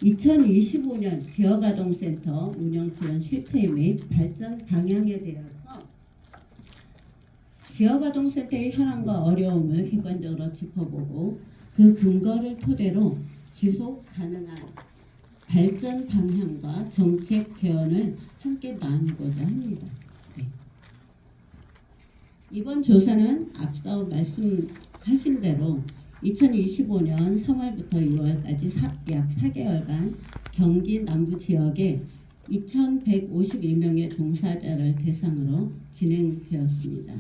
2025년 지역아동센터 운영 지원 실태 및 발전 방향에 대해서 지역아동센터의 현황과 어려움을 객관적으로 짚어보고 그 근거를 토대로 지속 가능한 발전 방향과 정책 제언을 함께 나누고자 합니다. 네. 이번 조사는 앞서 말씀하신 대로 2025년 3월부터 2월까지 약 4개월간 경기 남부 지역에 2,152명의 종사자를 대상으로 진행되었습니다.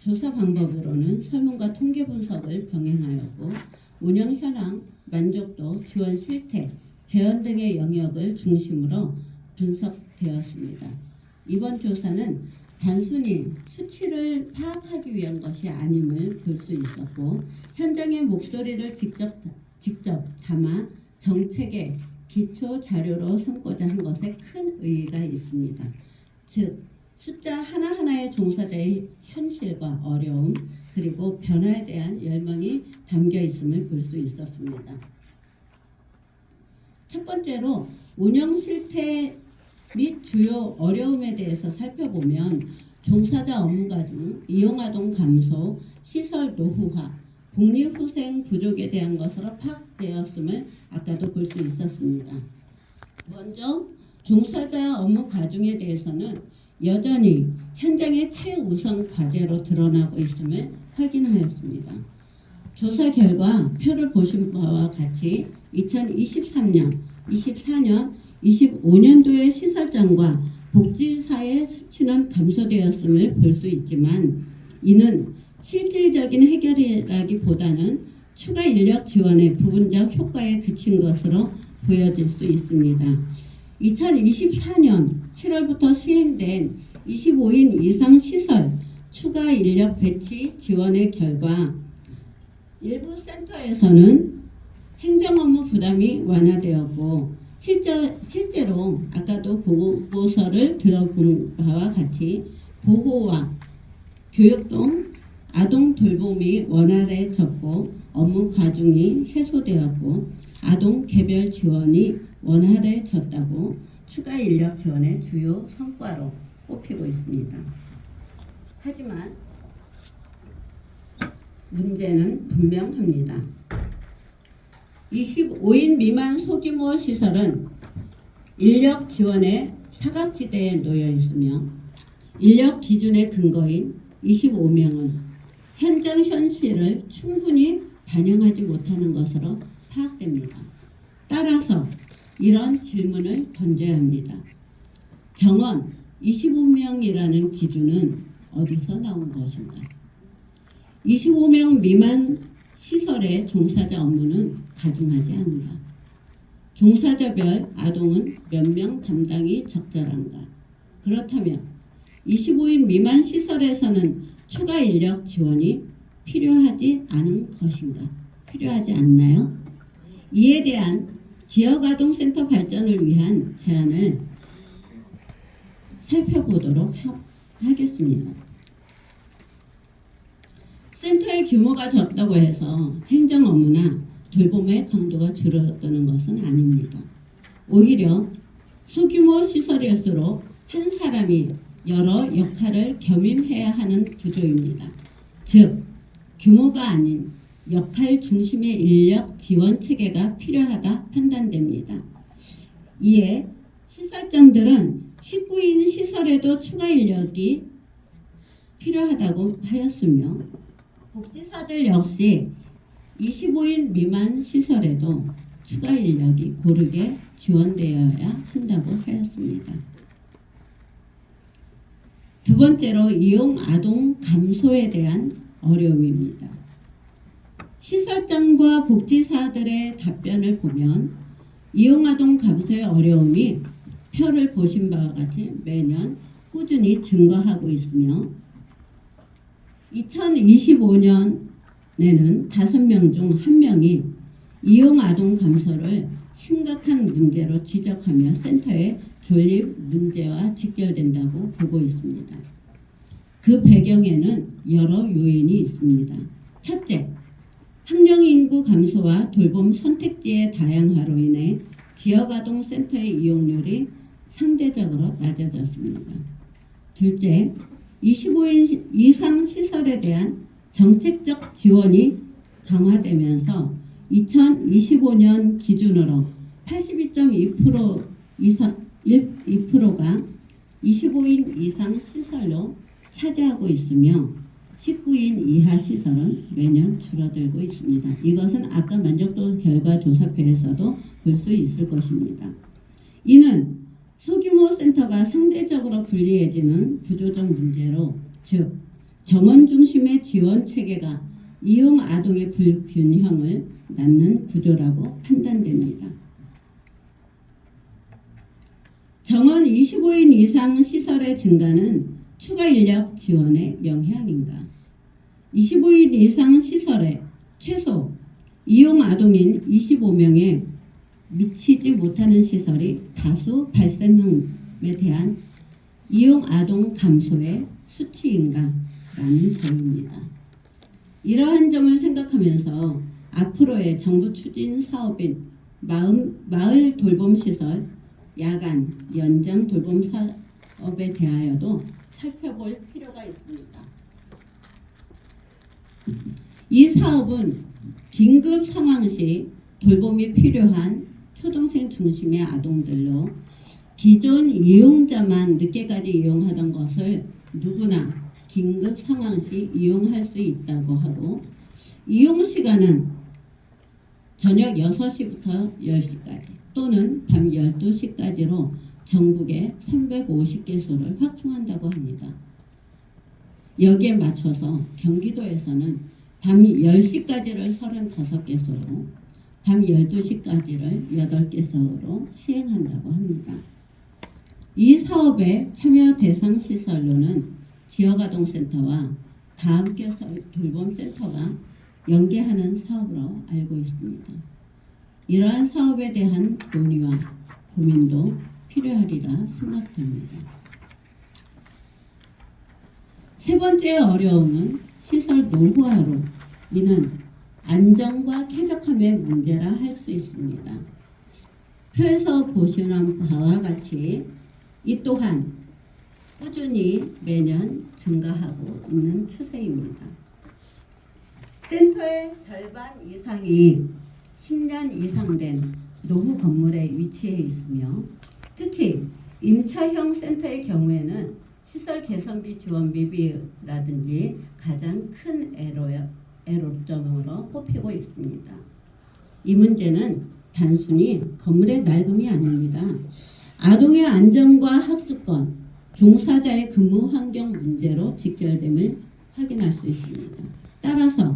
조사 방법으로는 설문과 통계 분석을 병행하였고 운영 현황, 만족도, 지원 실태, 재원 등의 영역을 중심으로 분석되었습니다. 이번 조사는 단순히 수치를 파악하기 위한 것이 아님을 볼 수 있었고 현장의 목소리를 직접 담아 정책의 기초 자료로 삼고자 한 것에 큰 의의가 있습니다. 즉 숫자 하나하나의 종사자의 현실과 어려움 그리고 변화에 대한 열망이 담겨 있음을 볼 수 있었습니다. 첫 번째로 운영 실태 및 주요 어려움에 대해서 살펴보면 종사자 업무가 중 이용아동 감소, 시설 노후화, 복리후생 부족에 대한 것으로 파악되었음을 아까도 볼 수 있었습니다. 먼저 종사자 업무 과중에 대해서는 여전히 현장의 최우선 과제로 드러나고 있음을 확인하였습니다. 조사 결과 표를 보신 바와 같이 2023년, 24년, 25년도의 시설장과 복지사의 수치는 감소되었음을 볼 수 있지만 이는 실질적인 해결이라기보다는 추가 인력 지원의 부분적 효과에 그친 것으로 보여질 수 있습니다. 2024년 7월부터 시행된 25인 이상 시설 추가 인력 배치 지원의 결과 일부 센터에서는 행정 업무 부담이 완화되었고 실제로 아까도 보고서를 들어본 바와 같이 보호와 교육 등 아동 돌봄이 원활해졌고 업무 과중이 해소되었고 아동 개별 지원이 원활해졌다고 추가 인력 지원의 주요 성과로 꼽히고 있습니다. 하지만 문제는 분명합니다. 25인 미만 소규모 시설은 인력 지원의 사각지대에 놓여 있으며 인력 기준의 근거인 25명은 현장 현실을 충분히 반영하지 못하는 것으로 파악됩니다. 따라서 이런 질문을 던져야 합니다. 정원 25명이라는 기준은 어디서 나온 것인가? 25명 미만 시설의 종사자 업무는 가중하지 않는가? 종사자별 아동은 몇 명 담당이 적절한가? 그렇다면 25인 미만 시설에서는 추가 인력 지원이 필요하지 않은 것인가? 필요하지 않나요? 이에 대한 지역아동센터 발전을 위한 제안을 살펴보도록 하겠습니다. 센터의 규모가 적다고 해서 행정 업무나 돌봄의 강도가 줄어드는 것은 아닙니다. 오히려 소규모 시설일수록 한 사람이 여러 역할을 겸임해야 하는 구조입니다. 즉, 규모가 아닌 역할 중심의 인력 지원 체계가 필요하다 판단됩니다. 이에 시설장들은 19인 시설에도 추가 인력이 필요하다고 하였으며 복지사들 역시 25인 미만 시설에도 추가 인력이 고르게 지원되어야 한다고 하였습니다. 두 번째로 이용 아동 감소에 대한 어려움입니다. 시설장과 복지사들의 답변을 보면 이용 아동 감소의 어려움이 표를 보신 바와 같이 매년 꾸준히 증가하고 있으며 2025년에는 5명 중 1명이 이용 아동 감소를 심각한 문제로 지적하며 센터의 존립 문제와 직결된다고 보고 있습니다. 그 배경에는 여러 요인이 있습니다. 첫째, 학령 인구 감소와 돌봄 선택지의 다양화로 인해 지역아동센터의 이용률이 상대적으로 낮아졌습니다. 둘째, 25인 이상 시설에 대한 정책적 지원이 강화되면서 2025년 기준으로 82.2% 이상 2%가 25인 이상 시설로 차지하고 있으며 19인 이하 시설은 매년 줄어들고 있습니다. 이것은 아까 만족도 결과 조사표에서도 볼 수 있을 것입니다. 이는 소규모 센터가 상대적으로 불리해지는 구조적 문제로, 즉 정원 중심의 지원 체계가 이용 아동의 불균형을 낳는 구조라고 판단됩니다. 정원 25인 이상 시설의 증가는 추가 인력 지원의 영향인가? 25인 이상 시설에 최소 이용 아동인 25명에 미치지 못하는 시설이 다수 발생함에 대한 이용 아동 감소의 수치인가? 라는 점입니다. 이러한 점을 생각하면서 앞으로의 정부 추진 사업인 마을 돌봄 시설, 야간, 연장 돌봄 사업에 대하여도 살펴볼 필요가 있습니다. 이 사업은 긴급 상황 시 돌봄이 필요한 초등생 중심의 아동들로 기존 이용자만 늦게까지 이용하던 것을 누구나 긴급 상황 시 이용할 수 있다고 하고, 이용 시간은 저녁 6시부터 10시까지 또는 밤 12시까지로 전국에 350개소를 확충한다고 합니다. 여기에 맞춰서 경기도에서는 밤 10시까지를 35개소로, 밤 12시까지를 8개소로 시행한다고 합니다. 이 사업의 참여 대상 시설로는 지역아동센터와 다함께 돌봄센터가 연계하는 사업으로 알고 있습니다. 이러한 사업에 대한 논의와 고민도 필요하리라 생각됩니다. 세 번째 어려움은 시설 노후화로 인한 안정과 쾌적함의 문제라 할 수 있습니다. 표에서 보시는 바와 같이 이 또한 꾸준히 매년 증가하고 있는 추세입니다. 센터의 절반 이상이 10년 이상 된 노후 건물에 위치해 있으며, 특히 임차형 센터의 경우에는 시설 개선비 지원 미비라든지 가장 큰 애로점으로 꼽히고 있습니다. 이 문제는 단순히 건물의 낡음이 아닙니다. 아동의 안전과 학습권, 종사자의 근무 환경 문제로 직결됨을 확인할 수 있습니다. 따라서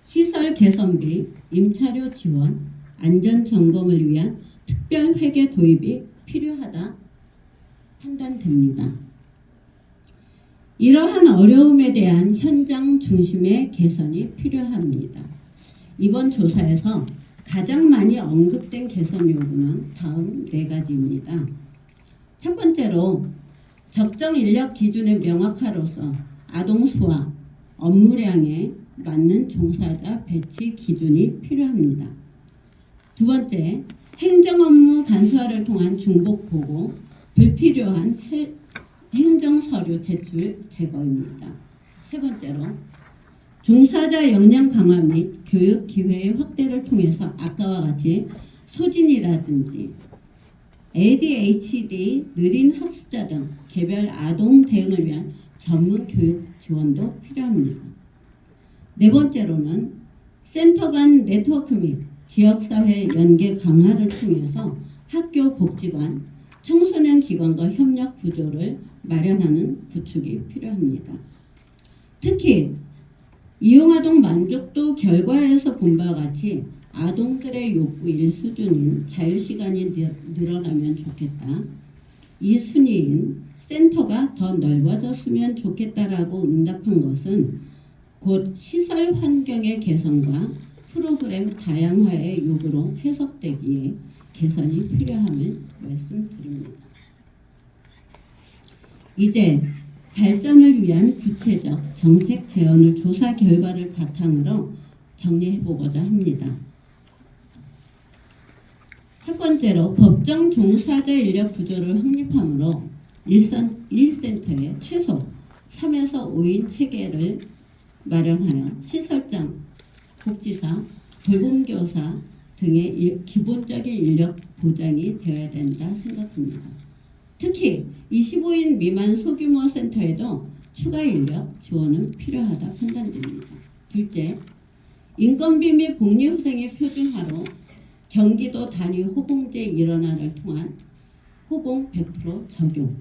시설 개선비, 임차료 지원, 안전 점검을 위한 특별 회계 도입이 필요하다 판단됩니다. 이러한 어려움에 대한 현장 중심의 개선이 필요합니다. 이번 조사에서 가장 많이 언급된 개선 요구는 다음 4가지입니다. 첫 번째로 적정 인력 기준의 명확화로서 아동 수와 업무량에 맞는 종사자 배치 기준이 필요합니다. 두 번째, 행정 업무 간소화를 통한 중복 보고, 불필요한 행정 서류 제출 제거입니다. 세 번째로 종사자 역량 강화 및 교육 기회의 확대를 통해서 아까와 같이 소진이라든지 ADHD, 느린 학습자 등 개별 아동 대응을 위한 전문 교육 지원도 필요합니다. 네 번째로는 센터 간 네트워크 및 지역사회 연계 강화를 통해서 학교 복지관, 청소년 기관과 협력 구조를 마련하는 구축이 필요합니다. 특히 이용아동 만족도 결과에서 본 바와 같이 아동들의 욕구 1수준인 자유시간이 늘어나면 좋겠다. 2순위인 센터가 더 넓어졌으면 좋겠다라고 응답한 것은 곧 시설 환경의 개선과 프로그램 다양화의 요구로 해석되기에 개선이 필요함을 말씀드립니다. 이제 발전을 위한 구체적 정책 제언을 조사 결과를 바탕으로 정리해보고자 합니다. 첫 번째로 법정 종사자 인력 구조를 확립함으로 1센터에 최소 3에서 5인 체계를 마련하여 시설장, 복지사, 돌봄교사 등의 기본적인 인력 보장이 되어야 된다 생각합니다. 특히 25인 미만 소규모 센터에도 추가 인력 지원은 필요하다 판단됩니다. 둘째, 인건비 및 복리후생의 표준화로 경기도 단위 호봉제 일원화를 통한 호봉 100% 적용.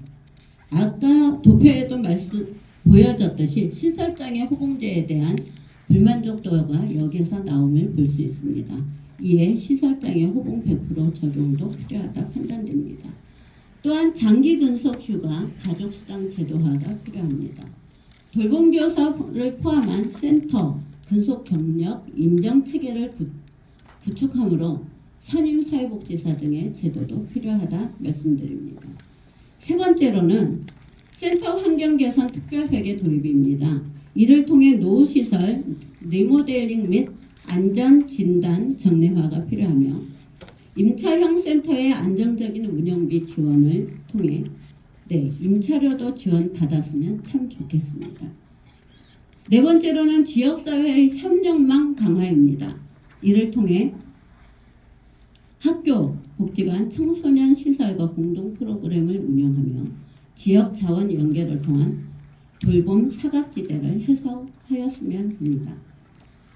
아까 도표에도 보여졌듯이 시설장의 호봉제에 대한 불만족도가 여기서 나옴을 볼 수 있습니다. 이에 시설장의 호봉 100% 적용도 필요하다 판단됩니다. 또한 장기 근속 휴가 가족수당 제도화가 필요합니다. 돌봄교사를 포함한 센터 근속 경력 인정 체계를 구축함으로 산임사회복지사 등의 제도도 필요하다 말씀드립니다. 세 번째로는 센터 환경 개선 특별회계 도입입니다. 이를 통해 노후시설 리모델링 및 안전진단 정례화가 필요하며 임차형 센터의 안정적인 운영비 지원을 통해 임차료도 지원받았으면 참 좋겠습니다. 네 번째로는 지역사회 협력망 강화입니다. 이를 통해 학교, 복지관, 청소년 시설과 공동 프로그램을 운영하며 지역 자원 연계를 통한 돌봄 사각지대를 해소하였으면 합니다.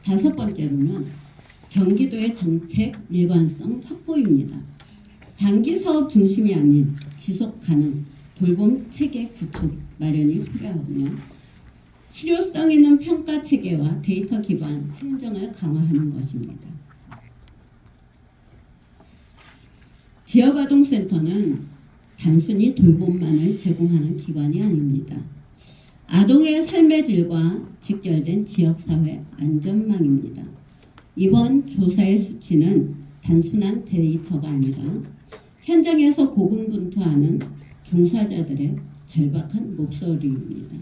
다섯 번째로는 경기도의 정책 일관성 확보입니다. 단기 사업 중심이 아닌 지속 가능 돌봄 체계 구축 마련이 필요하며 실효성 있는 평가 체계와 데이터 기반 행정을 강화하는 것입니다. 지역아동센터는 단순히 돌봄만을 제공하는 기관이 아닙니다. 아동의 삶의 질과 직결된 지역사회 안전망입니다. 이번 조사의 수치는 단순한 데이터가 아니라 현장에서 고군분투하는 종사자들의 절박한 목소리입니다.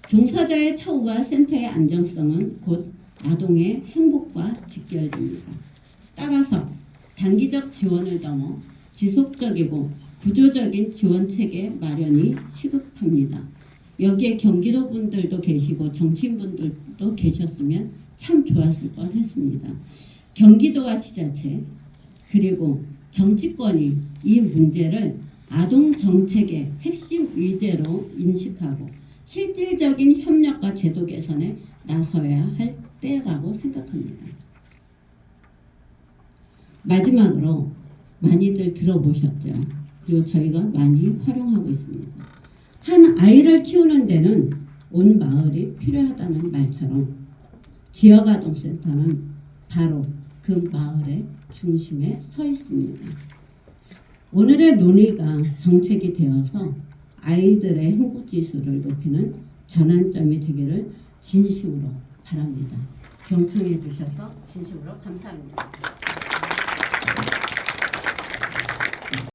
종사자의 처우와 센터의 안정성은 곧 아동의 행복과 직결됩니다. 따라서 단기적 지원을 넘어 지속적이고 구조적인 지원 체계 마련이 시급합니다. 여기에 경기도 분들도 계시고 정치인분들도 계셨으면 참 좋았을 뻔했습니다. 경기도와 지자체 그리고 정치권이 이 문제를 아동 정책의 핵심 의제로 인식하고 실질적인 협력과 제도 개선에 나서야 할 때라고 생각합니다. 마지막으로 많이들 들어보셨죠? 그리고 저희가 많이 활용하고 있습니다. 한 아이를 키우는 데는 온 마을이 필요하다는 말처럼 지역아동센터는 바로 그 마을의 중심에 서 있습니다. 오늘의 논의가 정책이 되어서 아이들의 행복지수를 높이는 전환점이 되기를 진심으로 바랍니다. 경청해 주셔서 진심으로 감사합니다.